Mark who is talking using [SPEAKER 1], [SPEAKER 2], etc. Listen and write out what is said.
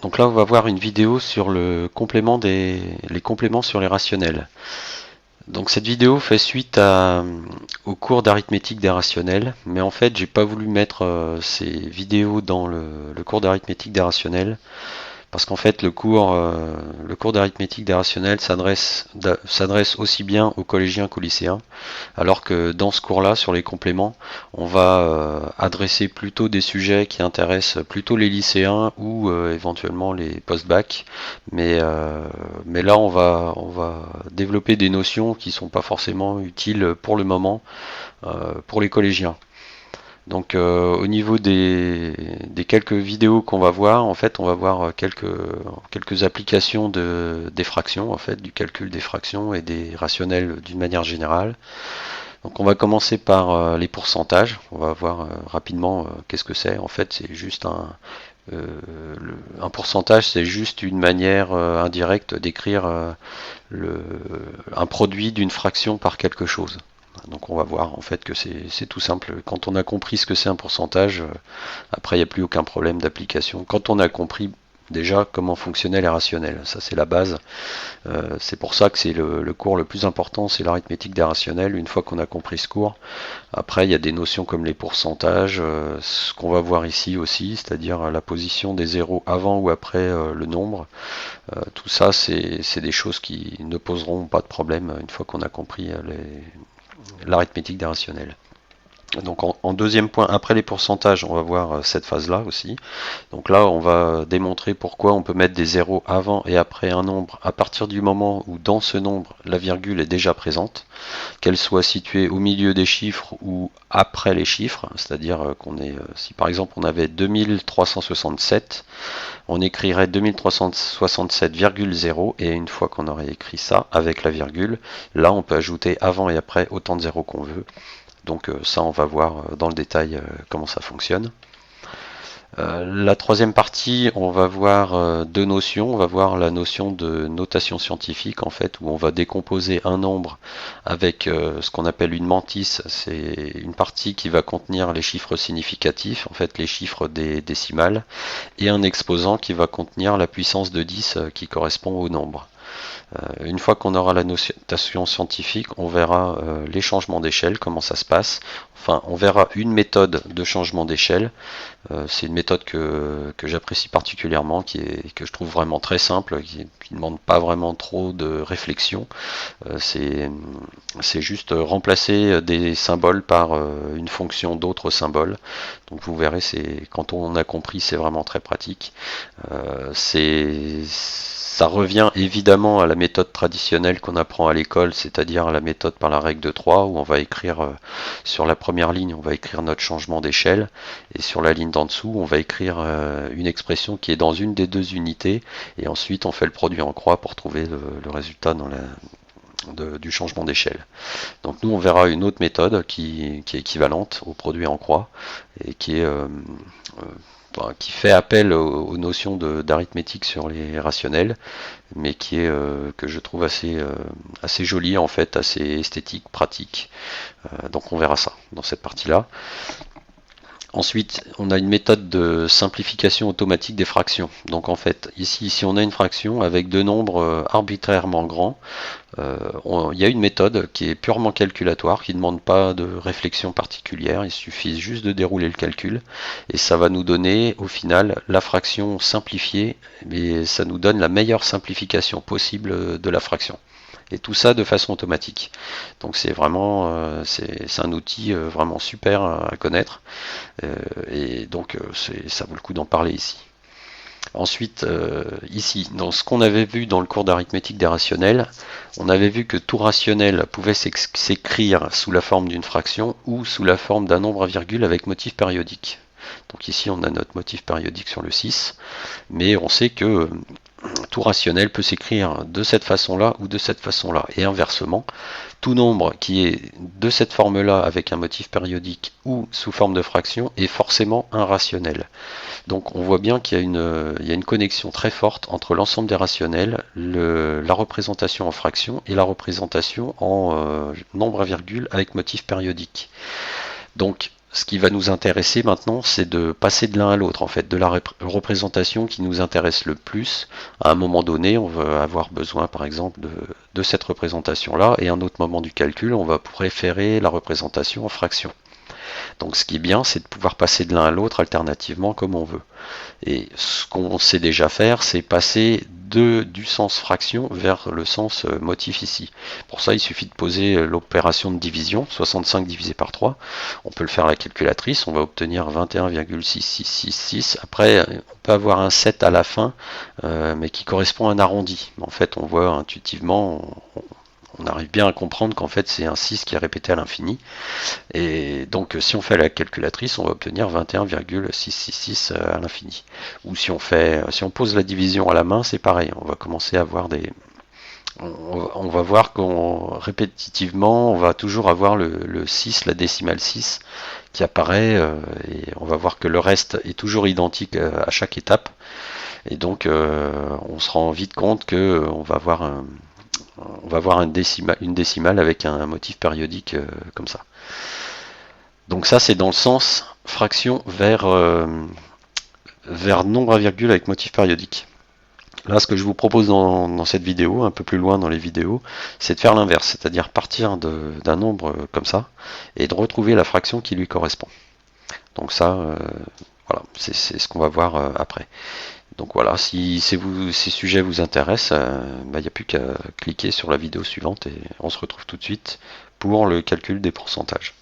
[SPEAKER 1] Donc là, on va voir une vidéo sur les compléments sur les rationnels. Donc cette vidéo fait suite au cours d'arithmétique des rationnels, mais en fait, j'ai pas voulu mettre ces vidéos dans le cours d'arithmétique des rationnels. Parce qu'en fait, le cours d'arithmétique des rationnels s'adresse aussi bien aux collégiens qu'aux lycéens, alors que dans ce cours-là, sur les compléments, on va adresser plutôt des sujets qui intéressent plutôt les lycéens ou éventuellement les post-bac. Mais là, on va développer des notions qui ne sont pas forcément utiles pour le moment pour les collégiens. Donc au niveau des quelques vidéos qu'on va voir, en fait, on va voir quelques applications des fractions, en fait, du calcul des fractions et des rationnels d'une manière générale. Donc on va commencer par les pourcentages. On va voir rapidement qu'est-ce que c'est. En fait, c'est juste euh, un pourcentage, c'est juste une manière indirecte d'écrire un produit d'une fraction par quelque chose. Donc on va voir en fait que c'est tout simple. Quand on a compris ce que c'est un pourcentage, après il n'y a plus aucun problème d'application. Quand on a compris déjà comment fonctionnaient les rationnels, ça c'est la base. C'est pour ça que c'est le cours le plus important, c'est l'arithmétique des rationnels. Une fois qu'on a compris ce cours, après il y a des notions comme les pourcentages, ce qu'on va voir ici aussi, c'est-à-dire la position des zéros avant ou après le nombre. Tout ça c'est des choses qui ne poseront pas de problème une fois qu'on a compris l'arithmétique des rationnels. Donc en deuxième point, après les pourcentages, on va voir cette phase-là aussi. Donc là, on va démontrer pourquoi on peut mettre des zéros avant et après un nombre à partir du moment où dans ce nombre, la virgule est déjà présente, qu'elle soit située au milieu des chiffres ou après les chiffres, c'est-à-dire si par exemple on avait 2367, on écrirait 2367,0 et une fois qu'on aurait écrit ça avec la virgule, là on peut ajouter avant et après autant de zéros qu'on veut. Donc ça, on va voir dans le détail comment ça fonctionne. La troisième partie, on va voir deux notions. On va voir la notion de notation scientifique, en fait, où on va décomposer un nombre avec ce qu'on appelle une mantis. C'est une partie qui va contenir les chiffres significatifs, en fait les chiffres des décimales, et un exposant qui va contenir la puissance de 10 qui correspond au nombre. Une fois qu'on aura la notation scientifique, on verra les changements d'échelle, comment ça se passe. Enfin, on verra une méthode de changement d'échelle. C'est une méthode que j'apprécie particulièrement, que je trouve vraiment très simple, qui ne demande pas vraiment trop de réflexion. C'est juste remplacer des symboles par une fonction d'autres symboles. Donc vous verrez, quand on a compris, c'est vraiment très pratique. Ça revient évidemment à la méthode traditionnelle qu'on apprend à l'école, c'est-à-dire la méthode par la règle de 3, où on va écrire sur la première ligne, on va écrire notre changement d'échelle, et sur la ligne d'en dessous, on va écrire une expression qui est dans une des deux unités, et ensuite on fait le produit en croix pour trouver le résultat du changement d'échelle. Donc nous, on verra une autre méthode qui est équivalente au produit en croix, et qui fait appel aux notions d'arithmétique sur les rationnels, mais que je trouve assez jolie en fait, assez esthétique, pratique. Donc on verra ça dans cette partie-là. Ensuite, on a une méthode de simplification automatique des fractions. Donc en fait, ici, si on a une fraction avec deux nombres arbitrairement grands, il y a une méthode qui est purement calculatoire, qui ne demande pas de réflexion particulière, il suffit juste de dérouler le calcul, et ça va nous donner au final la fraction simplifiée, mais ça nous donne la meilleure simplification possible de la fraction. Et tout ça de façon automatique. Donc c'est vraiment c'est un outil vraiment super à connaître. Et donc ça vaut le coup d'en parler ici. Ensuite, ici, dans ce qu'on avait vu dans le cours d'arithmétique des rationnels, on avait vu que tout rationnel pouvait s'écrire sous la forme d'une fraction ou sous la forme d'un nombre à virgule avec motif périodique. Donc ici, on a notre motif périodique sur le 6, mais on sait que tout rationnel peut s'écrire de cette façon-là ou de cette façon-là. Et inversement, tout nombre qui est de cette forme-là avec un motif périodique ou sous forme de fraction est forcément un rationnel. Donc on voit bien qu'il y a une connexion très forte entre l'ensemble des rationnels, la représentation en fraction et la représentation en nombre à virgule avec motif périodique. Donc ce qui va nous intéresser maintenant, c'est de passer de l'un à l'autre, en fait, de la représentation qui nous intéresse le plus. À un moment donné, on va avoir besoin, par exemple, de cette représentation-là, et à un autre moment du calcul, on va préférer la représentation en fraction. Donc ce qui est bien, c'est de pouvoir passer de l'un à l'autre alternativement comme on veut. Et ce qu'on sait déjà faire, c'est passer du sens fraction vers le sens motif ici. Pour ça, il suffit de poser l'opération de division, 65 divisé par 3. On peut le faire à la calculatrice, on va obtenir 21,6666. Après, on peut avoir un 7 à la fin, mais qui correspond à un arrondi. En fait, on voit intuitivement, on arrive bien à comprendre qu'en fait, c'est un 6 qui est répété à l'infini. Et donc si on fait la calculatrice, on va obtenir 21,666 à l'infini. Ou si on pose la division à la main, c'est pareil. On va commencer à avoir on va voir qu'on répétitivement, on va toujours avoir le 6, la décimale 6 qui apparaît, et on va voir que le reste est toujours identique à chaque étape. Et donc on se rend vite compte que on va avoir une décimale avec un motif périodique comme ça. Donc ça, c'est dans le sens fraction vers nombre à virgule avec motif périodique. Là, ce que je vous propose dans cette vidéo, un peu plus loin dans les vidéos, c'est de faire l'inverse, c'est-à-dire partir d'un nombre comme ça et de retrouver la fraction qui lui correspond. Donc ça, voilà, c'est ce qu'on va voir après. Donc voilà, si ces sujets vous intéressent, il n'y a plus qu'à cliquer sur la vidéo suivante et on se retrouve tout de suite pour le calcul des pourcentages.